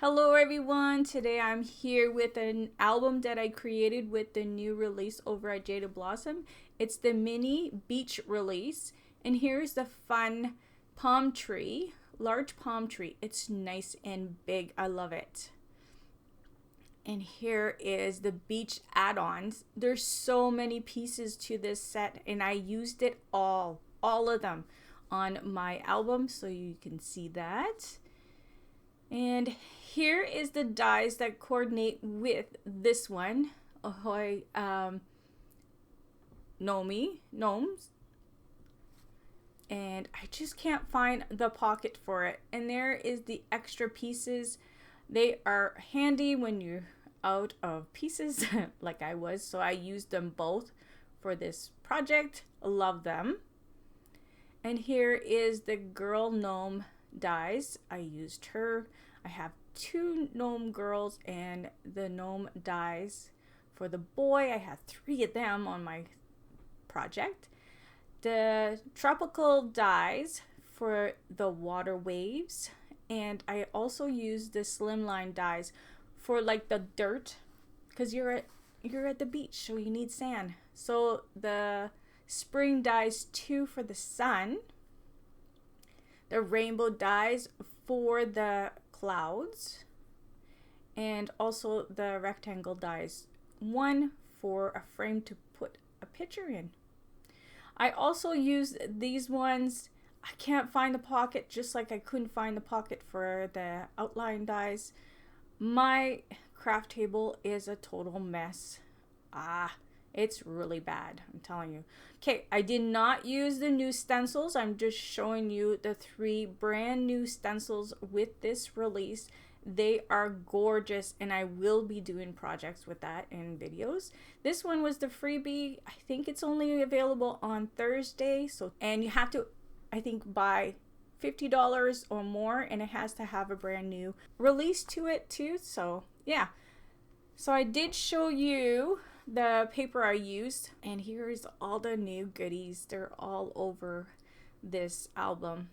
Hello everyone, today I'm here with an album that I created with the new release over at Jaded Blossom. It's the mini beach release, and here's the fun palm tree, large palm tree. It's nice and big, I love it. And here is the beach add-ons. There's so many pieces to this set and I used it all of them on my album, so you can see that. And here is the dies that coordinate with this one. Ahoy, gnomes. And I just can't find the pocket for it. And there is the extra pieces. They are handy when you're out of pieces like I was. So I used them both for this project. Love them. And here is the girl gnome dies. I used her. I have two gnome girls and the gnome dies for the boy. I have 3 of them on my project. The tropical dies for the water waves, and I also use the slimline dies for like the dirt, because you're at the beach, so you need sand. So the spring dies too for the sun. The rainbow dies for the clouds, and also the rectangle dies, one for a frame to put a picture in. I also use these ones. I can't find the pocket, just like I couldn't find the pocket for the outline dies. My craft table is a total mess. It's really bad, I'm telling you. Okay, I did not use the new stencils. I'm just showing you the 3 brand new stencils with this release. They are gorgeous, and I will be doing projects with that in videos. This one was the freebie. I think it's only available on Thursday. And you have to, I think, buy $50 or more, and it has to have a brand new release to it too. So yeah. So I did show you the paper I used, and here is all the new goodies. They're all over this album.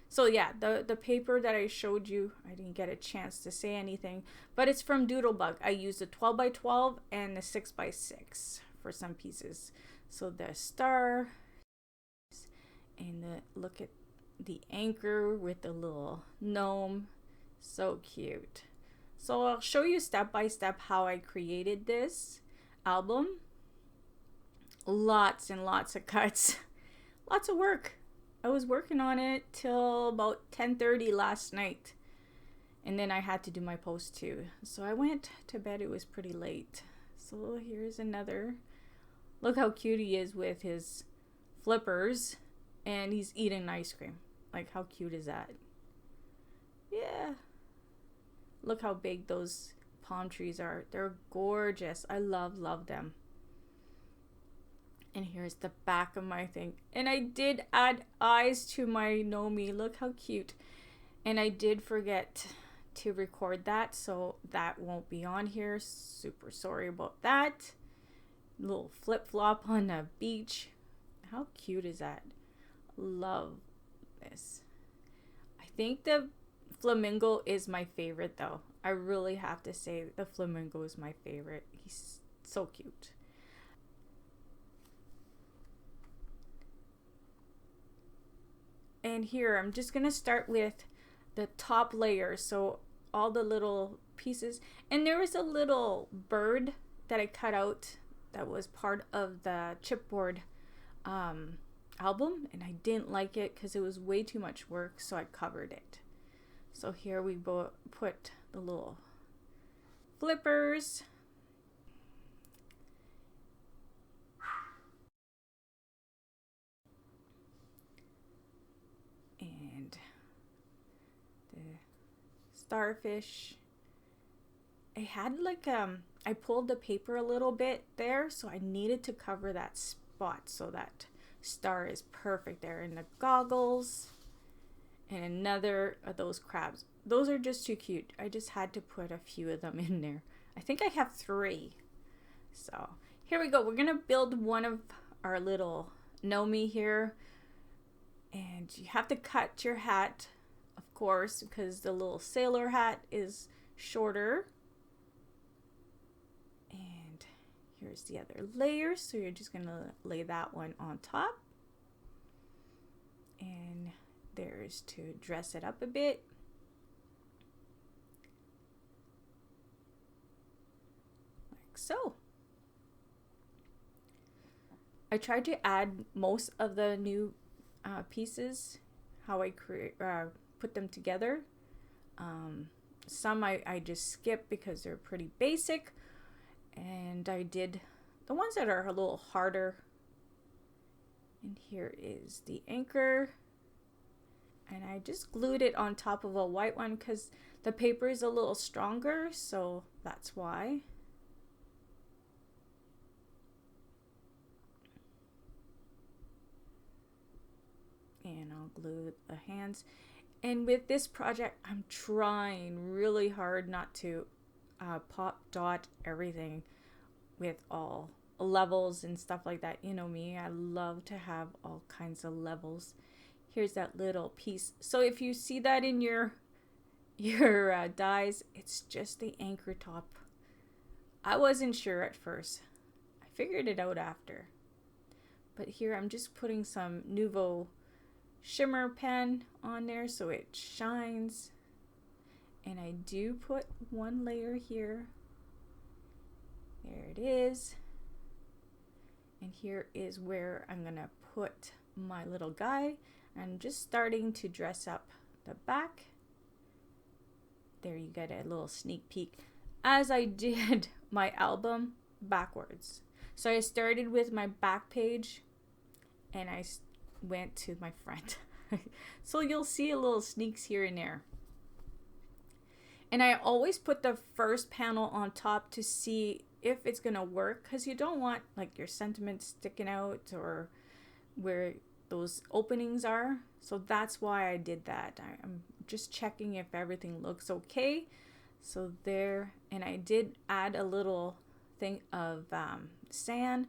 So yeah, the paper that I showed you, I didn't get a chance to say anything, but it's from Doodlebug. I used the 12x12 and the 6x6 for some pieces. So the star, and look at the anchor with the little gnome. So cute. So I'll show you step by step how I created this album. Lots and lots of cuts. Lots of work. I was working on it till about 10:30 last night. And then I had to do my post too. So I went to bed. It was pretty late. So here's another. Look how cute he is with his flippers. And he's eating ice cream. Like, how cute is that? Yeah. Look how big those palm trees are. They're gorgeous. I love them. And here's the back of my thing. And I did add eyes to my Nomi. Look how cute. And I did forget to record that, so that won't be on here. Super sorry about that. Little flip-flop on the beach. How cute is that? Love this. I think the flamingo is my favorite though. I really have to say the flamingo is my favorite. He's so cute. And here I'm just gonna start with the top layer, so all the little pieces. And there was a little bird that I cut out that was part of the chipboard album, and I didn't like it because it was way too much work, so I covered it. So here we put the little flippers. And the starfish. I had like, I pulled the paper a little bit there, so I needed to cover that spot so that star is perfect there. And the goggles. And another of those crabs. Those are just too cute. I just had to put a few of them in there. I think I have 3. So here we go. We're going to build one of our little Nomi here. And you have to cut your hat, of course, because the little sailor hat is shorter. And here's the other layer, so you're just gonna lay that one on top. And there's to dress it up a bit. Like so. I tried to add most of the new pieces, how I put them together. Some I just skipped because they're pretty basic, and I did the ones that are a little harder. And here is the anchor, and I just glued it on top of a white one because the paper is a little stronger, so that's why. And I'll glue the hands. And with this project, I'm trying really hard not to pop dot everything with all levels and stuff like that. You know me, I love to have all kinds of levels. Here's that little piece. So if you see that in your dies, it's just the anchor top. I wasn't sure at first. I figured it out after. But here I'm just putting some Nouveau shimmer pen on there so it shines. And I do put one layer here. There it is. And here is where I'm gonna put my little guy. I'm just starting to dress up the back. There you get a little sneak peek as I did my album backwards. So I started with my back page and I went to my front. So you'll see a little sneaks here and there. And I always put the first panel on top to see if it's gonna work, because you don't want like your sentiments sticking out or where those openings are. So that's why I did that. I'm just checking if everything looks okay. So there, and I did add a little thing of sand.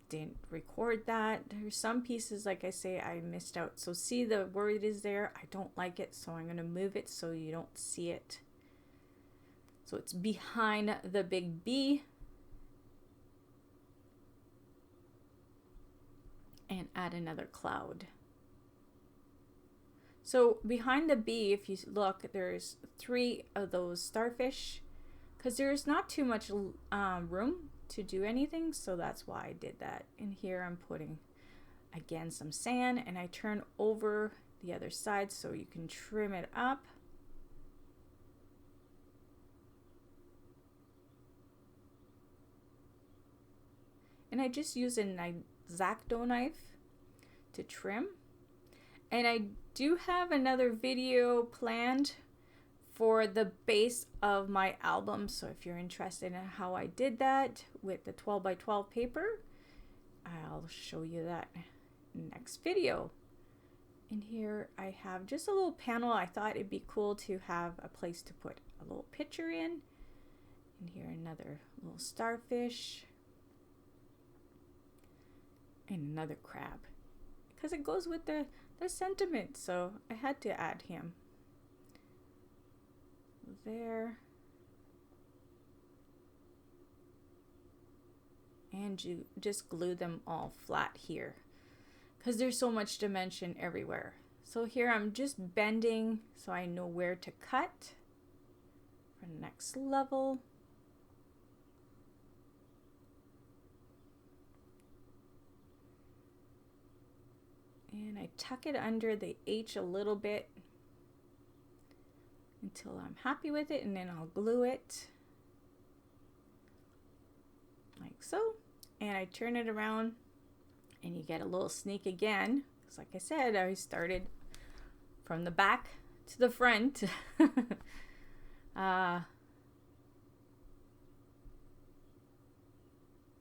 Didn't record that. There's some pieces, like I say, I missed out. So see the word is there. I don't like it, so I'm going to move it so you don't see it. So it's behind the big B. And add another cloud. So behind the B, if you look, there's 3 of those starfish, because there's not too much room to do anything, so that's why I did that. And here I'm putting again some sand, and I turn over the other side so you can trim it up. And I just use an X-Acto knife to trim. And I do have another video planned for the base of my album, so if you're interested in how I did that with the 12 by 12 paper, I'll show you that next video. And here I have just a little panel. I thought it'd be cool to have a place to put a little picture in. And here another little starfish and another crab, because it goes with the sentiment, so I had to add him there. And you just glue them all flat here because there's so much dimension everywhere. So here I'm just bending so I know where to cut for the next level. And I tuck it under the H a little bit until I'm happy with it, and then I'll glue it like so. And I turn it around and you get a little sneak again, because like I said, I started from the back to the front.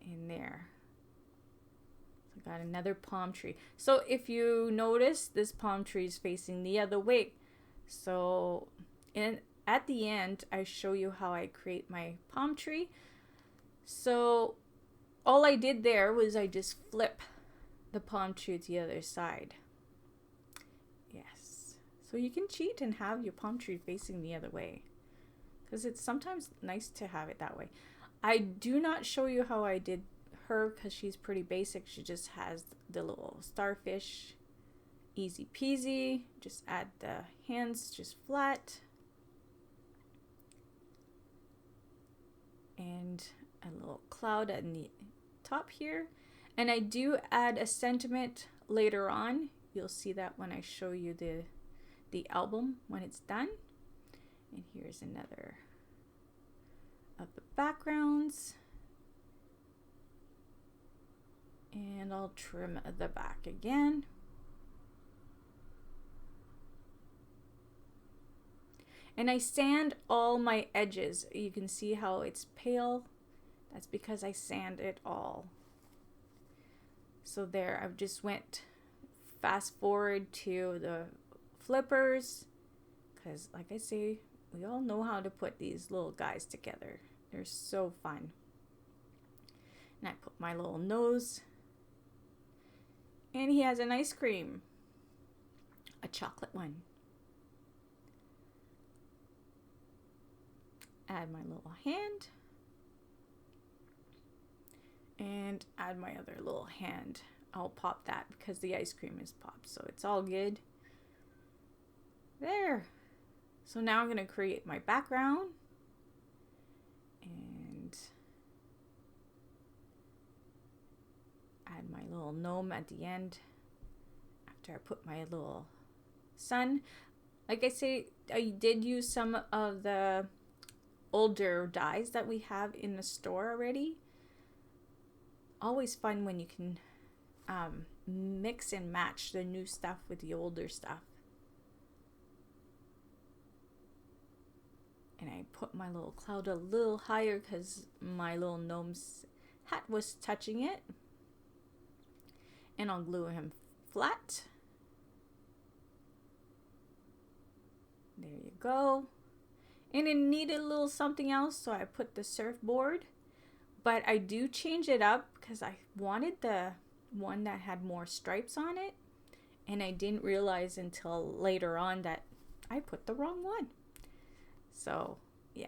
In there. So I got another palm tree. So if you notice, this palm tree is facing the other way. So at the end, I show you how I create my palm tree. So all I did there was I just flip the palm tree to the other side. Yes. So you can cheat and have your palm tree facing the other way, because it's sometimes nice to have it that way. I do not show you how I did her because she's pretty basic. She just has the little starfish, easy peasy. Just add the hands just flat, and a little cloud at the top here. And I do add a sentiment later on. You'll see that when I show you the album when it's done. And here's another of the backgrounds. And I'll trim the back again. And I sand all my edges. You can see how it's pale. That's because I sand it all. So there, I've just went fast forward to the flippers, because like I say, we all know how to put these little guys together. They're so fun. And I put my little nose, and he has an ice cream, a chocolate one. Add my little hand, and add my other little hand. I'll pop that because the ice cream is popped, so it's all good. There. So now I'm going to create my background, and add my little gnome at the end after I put my little sun. Like I say, I did use some of the older dyes that we have in the store already. Always fun when you can mix and match the new stuff with the older stuff. And I put my little cloud a little higher because my little gnome's hat was touching it. And I'll glue him flat. There you go. And it needed a little something else, so I put the surfboard. But I do change it up because I wanted the one that had more stripes on it. And I didn't realize until later on that I put the wrong one. So, yeah.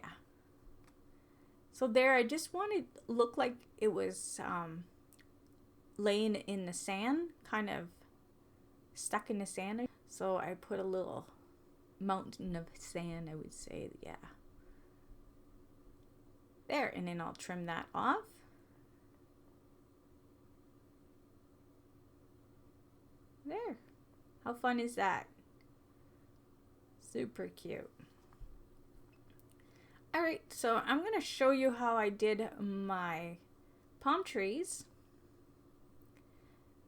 So there, I just wanted to look like it was laying in the sand, kind of stuck in the sand. So I put a little mountain of sand, I would say, yeah. There, and then I'll trim that off. There. How fun is that? Super cute. Alright, so I'm going to show you how I did my palm trees.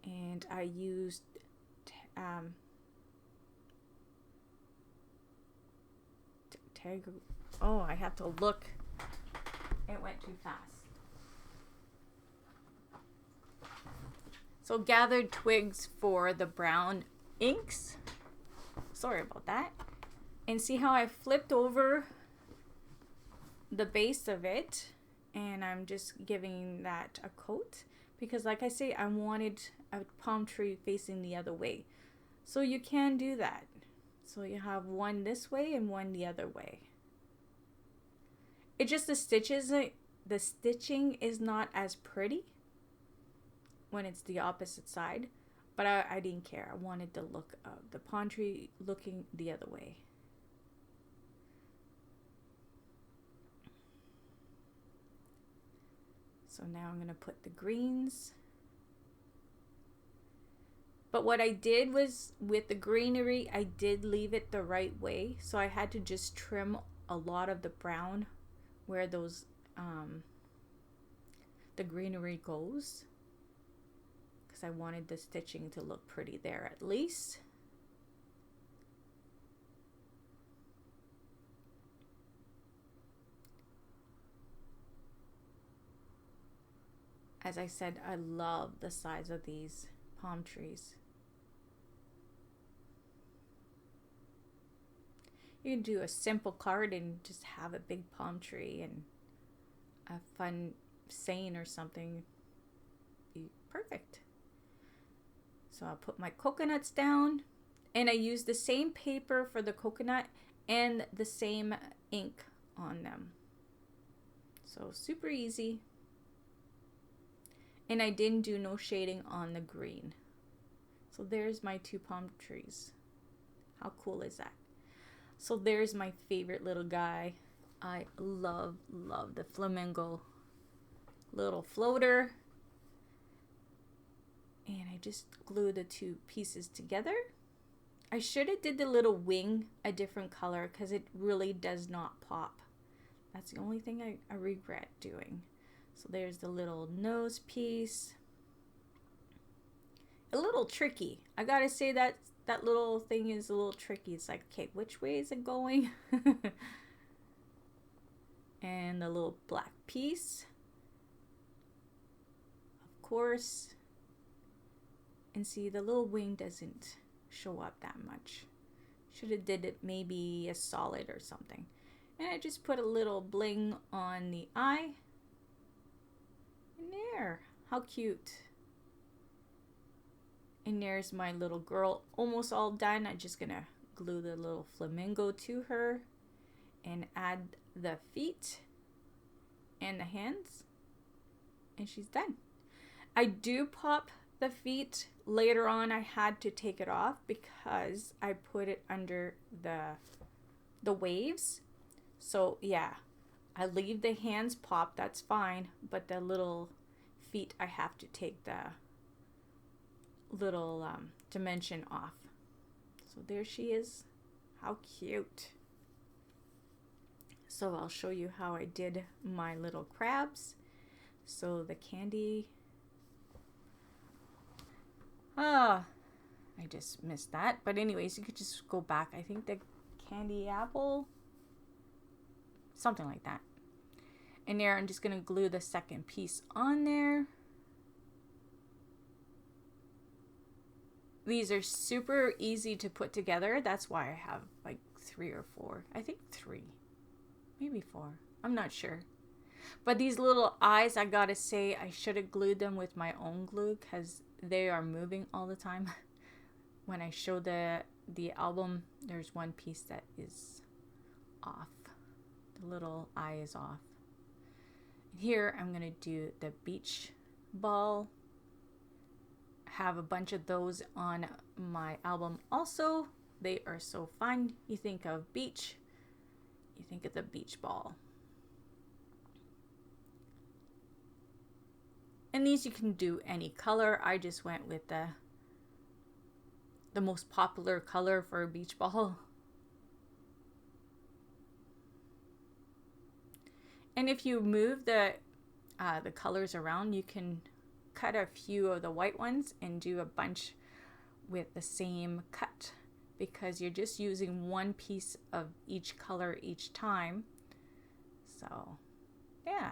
And I used oh, I have to look. It went too fast. So gathered twigs for the brown inks. Sorry about that. And see how I flipped over the base of it, and I'm just giving that a coat because, like I say, I wanted a palm tree facing the other way. So you can do that. So you have one this way and one the other way. It just the stitching is not as pretty when it's the opposite side, but I didn't care. I wanted the look of the palm tree looking the other way. So now I'm going to put the greens. But what I did was with the greenery, I did leave it the right way. So I had to just trim a lot of the brown where those the greenery goes, because I wanted the stitching to look pretty there at least. As I said, I love the size of these palm trees. You can do a simple card and just have a big palm tree and a fun saying or something. Be perfect. So I'll put my coconuts down, And I used the same paper for the coconut and the same ink on them. So super easy. And I didn't do no shading on the green. So there's my 2 palm trees. How cool is that? So there's my favorite little guy. I love the flamingo little floater. And I just glue the 2 pieces together. I should have did the little wing a different color because it really does not pop. That's the only thing I regret doing. So there's the little nose piece. A little tricky. I gotta say that little thing is a little tricky. It's like, okay, which way is it going? And the little black piece. Of course. And see, the little wing doesn't show up that much. Should have did it maybe a solid or something. And I just put a little bling on the eye. And there, how cute. And there's my little girl, almost all done. I'm just gonna glue the little flamingo to her and add the feet and the hands, and she's done. I do pop the feet later on. I had to take it off because I put it under the waves. So yeah, I leave the hands pop, that's fine, but the little feet I have to take the little dimension off. So there she is. How cute. So I'll show you how I did my little crabs. So the candy, I just missed that, but anyways, you could just go back. I think the candy apple, something like that. And there I'm just gonna glue the second piece on there. These are super easy to put together. That's why I have like 3 or 4. I think 3, maybe 4. I'm not sure. But these little eyes, I gotta say, I should have glued them with my own glue because they are moving all the time. When I show the album, there's one piece that is off. The little eye is off. Here I'm gonna do the beach ball. Have a bunch of those on my album also. They are so fun. You think of beach, you think of the beach ball. And these you can do any color. I just went with the most popular color for a beach ball. And if you move the colors around, you can cut a few of the white ones and do a bunch with the same cut because you're just using one piece of each color each time. So yeah,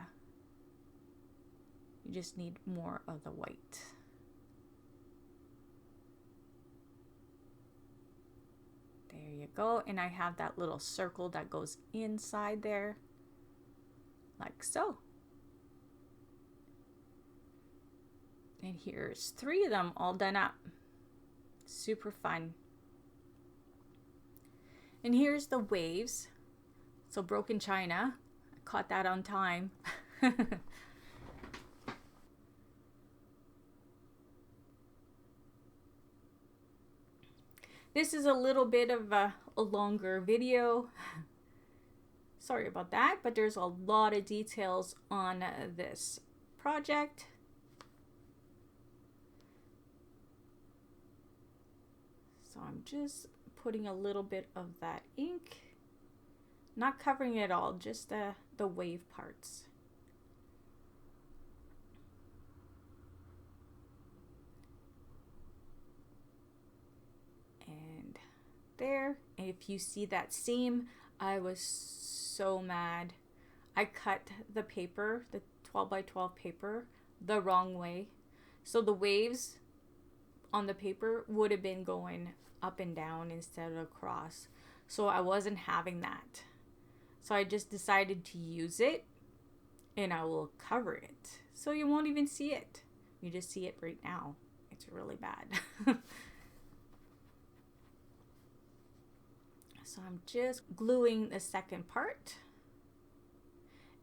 you just need more of the white. There you go. And I have that little circle that goes inside there like so. And here's 3 of them all done up. Super fun. And here's the waves. So broken china. I caught that on time. This is a little bit of a longer video. Sorry about that, but there's a lot of details on this project. So I'm just putting a little bit of that ink, not covering it all, just the wave parts. And there, and if you see that seam, I was so mad. I cut the paper, the 12 by 12 paper, the wrong way. So the waves on the paper would have been going up and down instead of across. So I wasn't having that. So I just decided to use it and I will cover it. So you won't even see it. You just see it right now. It's really bad. So I'm just gluing the second part.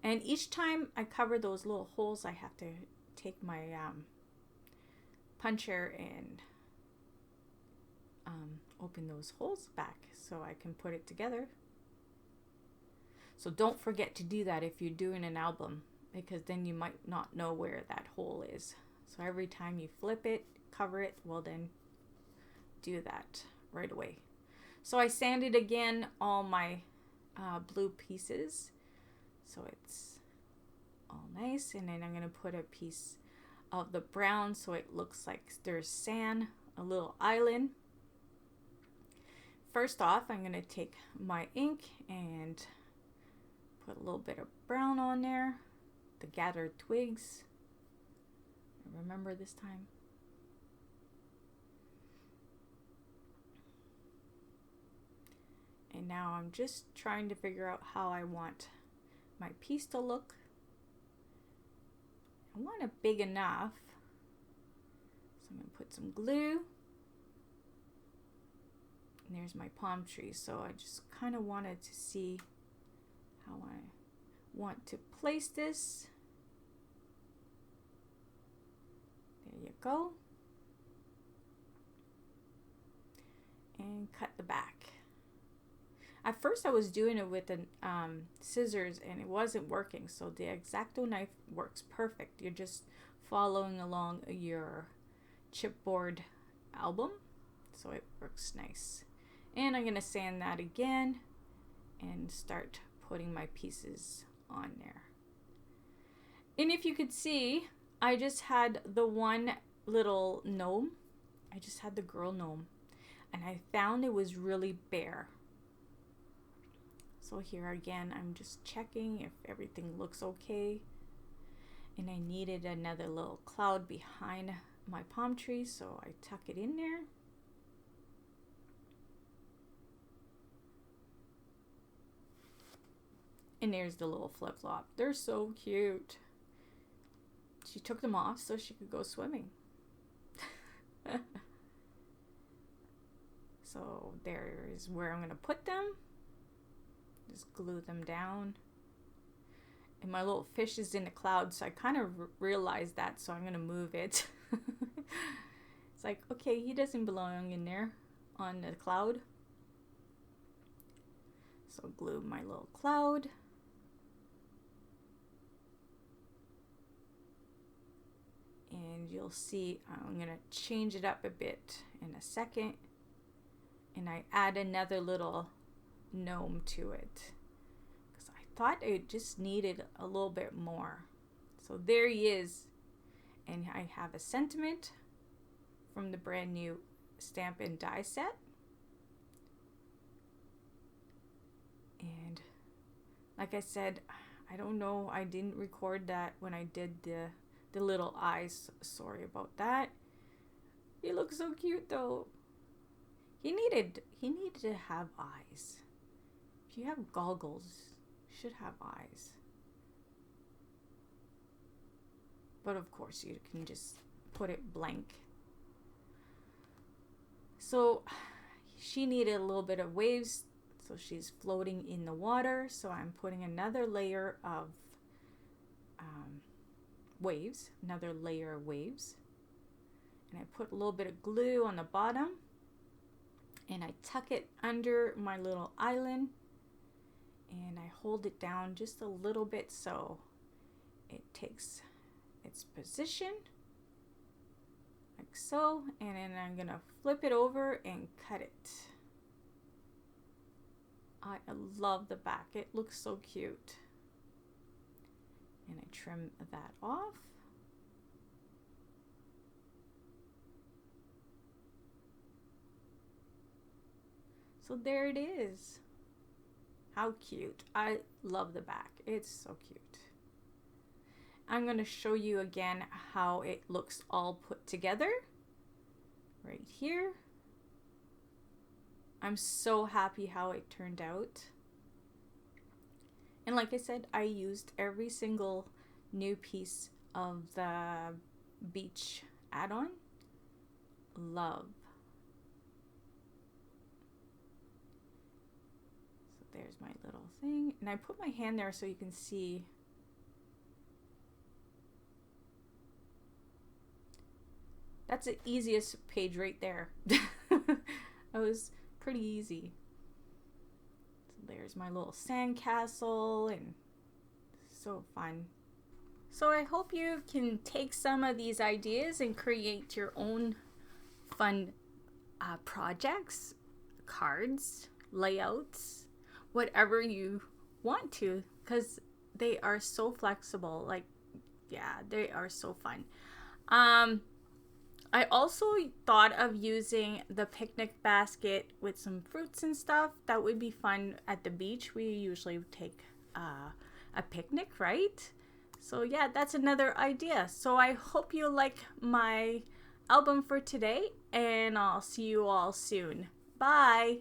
And each time I cover those little holes, I have to take my puncher and open those holes back so I can put it together. So don't forget to do that if you're doing an album, because then you might not know where that hole is. So every time you flip it, cover it, well then do that right away. So I sanded again all my blue pieces so it's all nice, and then I'm going to put a piece of the brown so it looks like there's sand, a little island. First off, I'm going to take my ink and put a little bit of brown on there, the gathered twigs. Remember this time. And now I'm just trying to figure out how I want my piece to look. I want it big enough. So I'm going to put some glue. And there's my palm tree. So I just kind of wanted to see how I want to place this. There you go. And cut the back. At first I was doing it with the scissors and it wasn't working, so the X-Acto knife works perfect. You're just following along your chipboard album, so it works nice. And I'm going to sand that again and start putting my pieces on there. And if you could see, I just had the one little gnome. I just had the girl gnome, and I found it was really bare. So here again, I'm just checking if everything looks okay. And I needed another little cloud behind my palm tree, so I tuck it in there. And there's the little flip-flop. They're so cute. She took them off so she could go swimming. So there is where I'm going to put them. Just glue them down. And my little fish is in the cloud, so I kind of realized that, so I'm going to move it. It's like, okay, he doesn't belong in there on the cloud. So glue my little cloud. And you'll see I'm going to change it up a bit in a second. And I add another little gnome to it because I thought it just needed a little bit more. So there he is, and I have a sentiment from the brand new stamp and die set. And like I said, I don't know, I didn't record that when I did the little eyes. Sorry about that. He looks so cute though. He needed to have eyes. If you have goggles, you should have eyes. But of course you can just put it blank. So she needed a little bit of waves, so she's floating in the water. So I'm putting another layer of waves, another layer of waves. And I put a little bit of glue on the bottom. And I tuck it under my little island. And I hold it down just a little bit so it takes its position. Like so. And then I'm going to flip it over and cut it. I love the back. It looks so cute. And I trim that off. So there it is. How cute. I love the back. It's so cute. I'm going to show you again how it looks all put together. Right here. I'm so happy how it turned out. And like I said, I used every single new piece of the beach add-on. Love. there's my little thing. And I put my hand there so you can see. That's the easiest page right there. That was pretty easy. So there's my little sandcastle, and so fun. So I hope you can take some of these ideas and create your own fun projects, cards, layouts, whatever you want to, because they are so flexible. Like, yeah, they are so fun. I also thought of using the picnic basket with some fruits and stuff. That would be fun at the beach. We usually take a picnic, right? So yeah, that's another idea. So I hope you like my album for today, and I'll see you all soon. Bye!